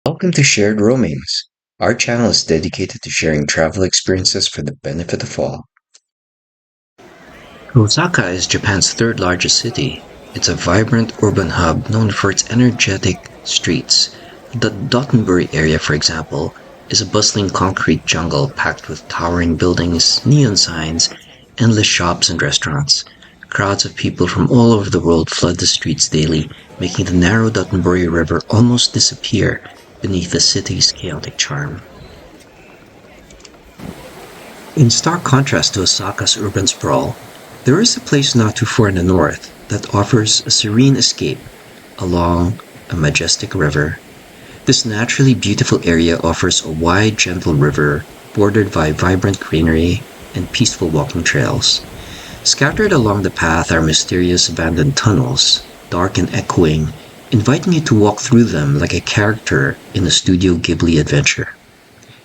Welcome to Shared Roamings. Our channel is dedicated to sharing travel experiences for the benefit of all. Osaka is Japan's third largest city. It's a vibrant urban hub known for its energetic streets. The Dotonbori area, for example, is a bustling concrete jungle packed with towering buildings, neon signs, endless shops and restaurants. Crowds of people from all over the world flood the streets daily, making the narrow Dotonbori River almost disappear beneath the city's chaotic charm. In stark contrast to Osaka's urban sprawl, there is a place not too far in the north that offers a serene escape along a majestic river. This naturally beautiful area offers a wide, gentle river bordered by vibrant greenery and peaceful walking trails. Scattered along the path are mysterious abandoned tunnels, dark and echoing, inviting you to walk through them like a character in a Studio Ghibli adventure.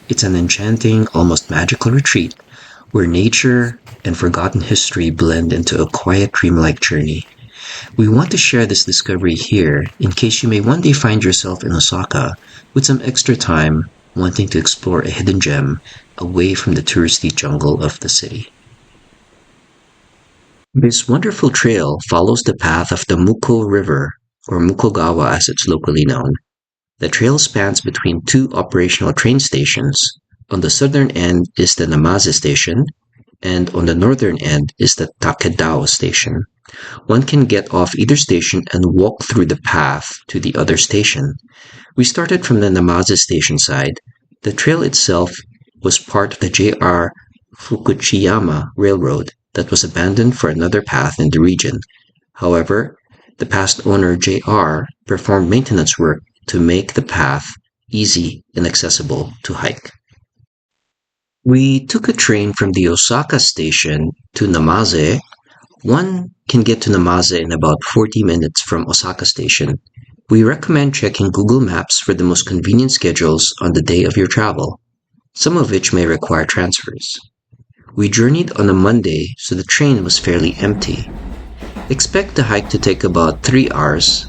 It's an enchanting, almost magical retreat where nature and forgotten history blend into a quiet, dreamlike journey. We want to share this discovery here in case you may one day find yourself in Osaka with some extra time wanting to explore a hidden gem away from the touristy jungle of the city. This wonderful trail follows the path of the Muko River, or Mukogawa as it's locally known. The trail spans between two operational train stations. On the southern end is the Namaze Station, and on the northern end is the Takedao Station. One can get off either station and walk through the path to the other station. We started from the Namaze Station side. The trail itself was part of the JR Fukuchiyama Railroad that was abandoned for another path in the region. However, the past owner JR performed maintenance work to make the path easy and accessible to hike. We took a train from the Osaka station to Namaze. One can get to Namaze in about 40 minutes from Osaka station. We recommend checking Google Maps for the most convenient schedules on the day of your travel, some of which may require transfers. We journeyed on a Monday, so the train was fairly empty. Expect the hike to take about 3 hours.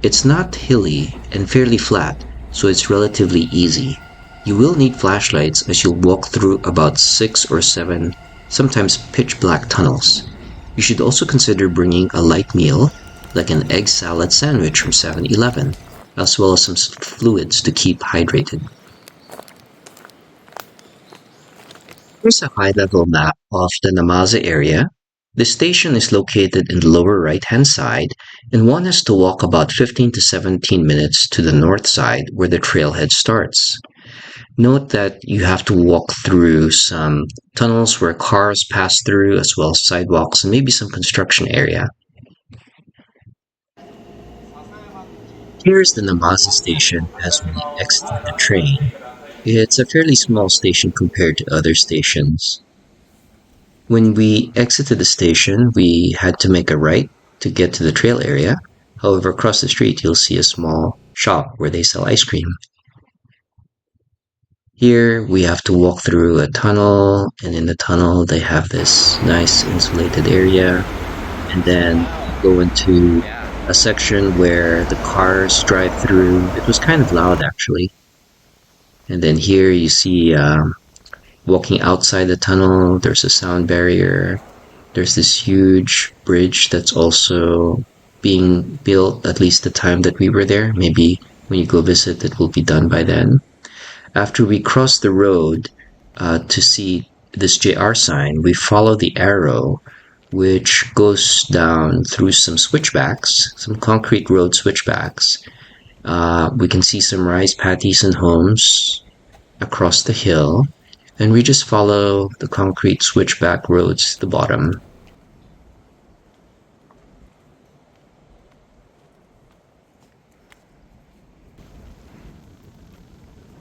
It's not hilly and fairly flat, so it's relatively easy. You will need flashlights as you'll walk through about 6 or 7, sometimes pitch black tunnels. You should also consider bringing a light meal, like an egg salad sandwich from 7-Eleven, as well as some fluids to keep hydrated. Here's a high-level map of the Namaze area. The station is located in the lower right-hand side, and one has to walk about 15 to 17 minutes to the north side where the trailhead starts. Note that you have to walk through some tunnels where cars pass through, as well as sidewalks and maybe some construction area. Here's the Namaze station as we exit the train. It's a fairly small station compared to other stations. When we exited the station, we had to make a right to get to the trail area. However, across the street, you'll see a small shop where they sell ice cream. Here, we have to walk through a tunnel, and in the tunnel, they have this nice insulated area. And then go into a section where the cars drive through. It was kind of loud, actually. And then here you see walking outside the tunnel, there's a sound barrier. There's this huge bridge that's also being built, at least the time that we were there. Maybe when you go visit, it will be done by then. After we cross the road to see this JR sign, we follow the arrow, which goes down through some switchbacks, some concrete road switchbacks. We can see some rice paddies and homes across the hill, and we just follow the concrete switchback roads to the bottom.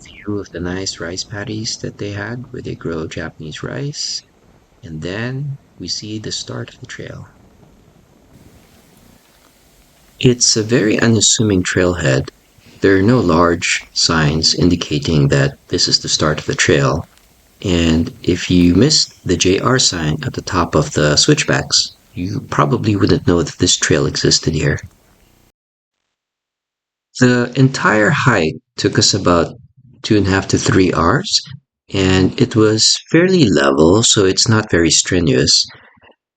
View of the nice rice paddies that they had where they grow Japanese rice, and then we see the start of the trail. It's a very unassuming trailhead. There are no large signs indicating that this is the start of the trail. And if you missed the JR sign at the top of the switchbacks, you probably wouldn't know that this trail existed here. The entire hike Took us about 2.5 to 3 hours, and it was fairly level, so it's not very strenuous.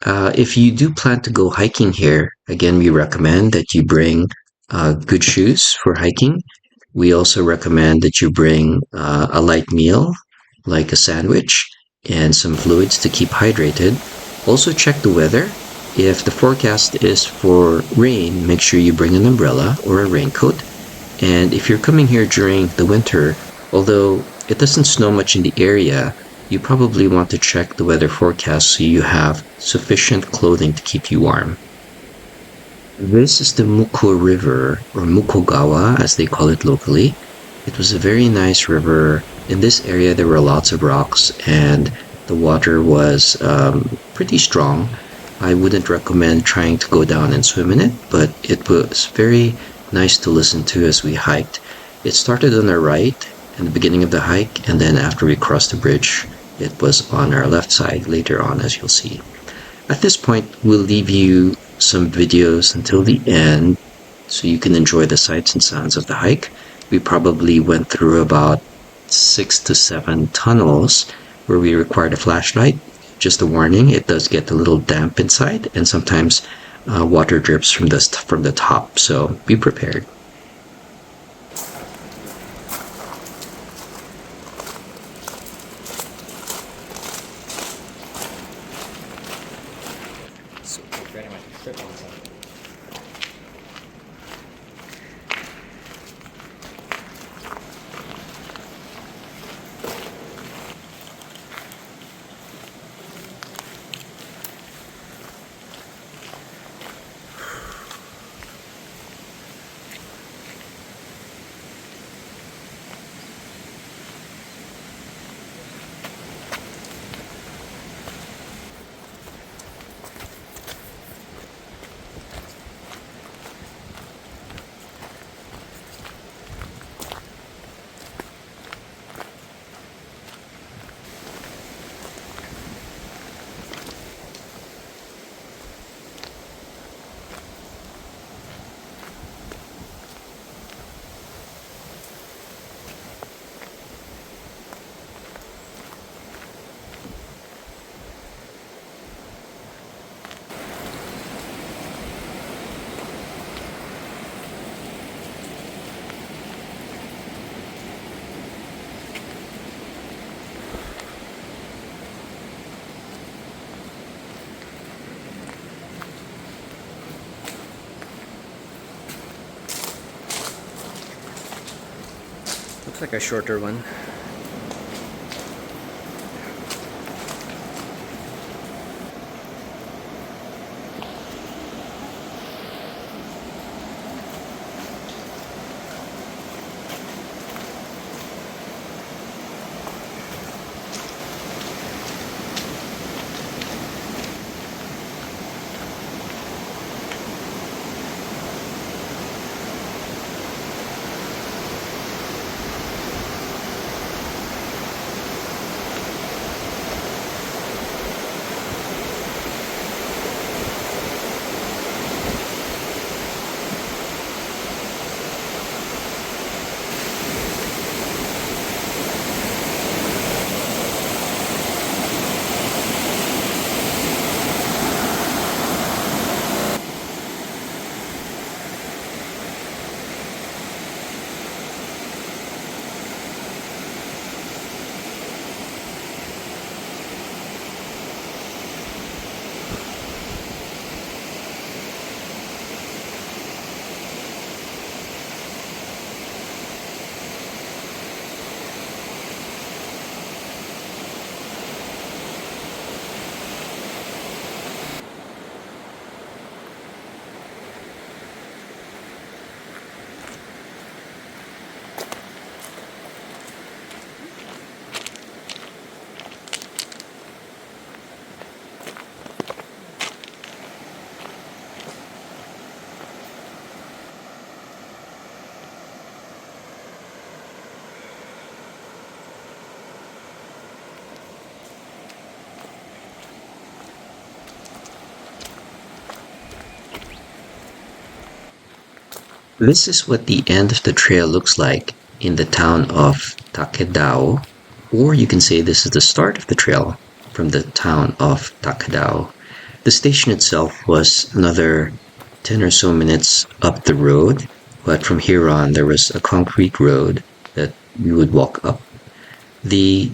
If you do plan to go hiking here, again, we recommend that you bring good shoes for hiking. We also recommend that you bring a light meal, like a sandwich, and some fluids to keep hydrated. Also, check the weather. If the forecast is for rain, make sure you bring an umbrella or a raincoat. And if you're coming here during the winter, although it doesn't snow much in the area, you probably want to check the weather forecast so you have sufficient clothing to keep you warm. This is the Muko River, or Mukogawa as they call it locally. It was a very nice river. In this area, there were lots of rocks, and the water was pretty strong. I wouldn't recommend trying to go down and swim in it, but it was very nice to listen to as we hiked. It started on our right in the beginning of the hike, and then after we crossed the bridge, it was on our left side later on, as you'll see. At this point, we'll leave you some videos until the end so you can enjoy the sights and sounds of the hike. We probably went through about 6 to 7 tunnels where we required a flashlight. Just a warning, it does get a little damp inside, and sometimes water drips from the top, so be prepared. So very much trip on something. Looks like a shorter one. This is what the end of the trail looks like. in the town of Takedao, or you can say this is the start of the trail from the town of Takedao. The station itself was another 10 or so minutes up the road, but from here on there was a concrete road that we would walk up. The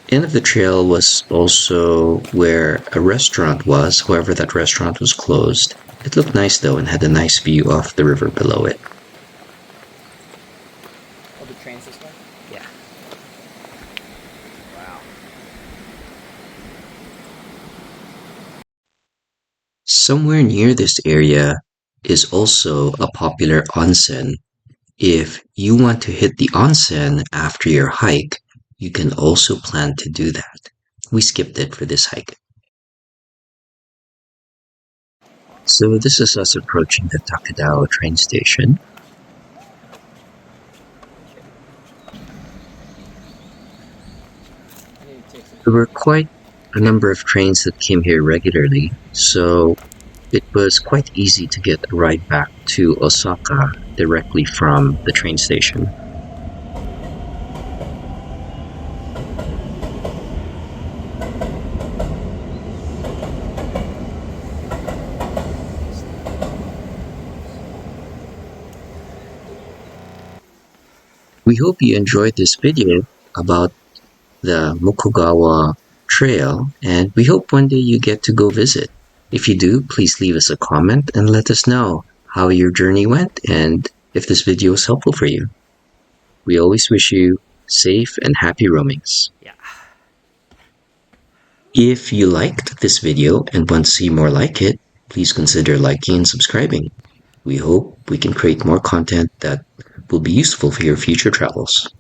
end of the trail was also where a restaurant was, however, that restaurant was closed. It looked nice though and had a nice view of the river below it. Oh, the train's this way? Yeah. Wow. Somewhere near this area is also a popular onsen. If you want to hit the onsen after your hike, you can also plan to do that. We skipped it for this hike. So this is us approaching the Takadao train station. I need to take some There were pictures. quite a number of trains that came here regularly, so it was quite easy to get a ride back to Osaka directly from the train station. We hope you enjoyed this video about the Mukogawa Trail, and we hope one day you get to go visit. If you do, please leave us a comment and let us know how your journey went and if this video was helpful for you. We always wish you safe and happy roamings. Yeah. If you liked this video and want to see more like it, please consider liking and subscribing. We hope we can create more content that will be useful for your future travels.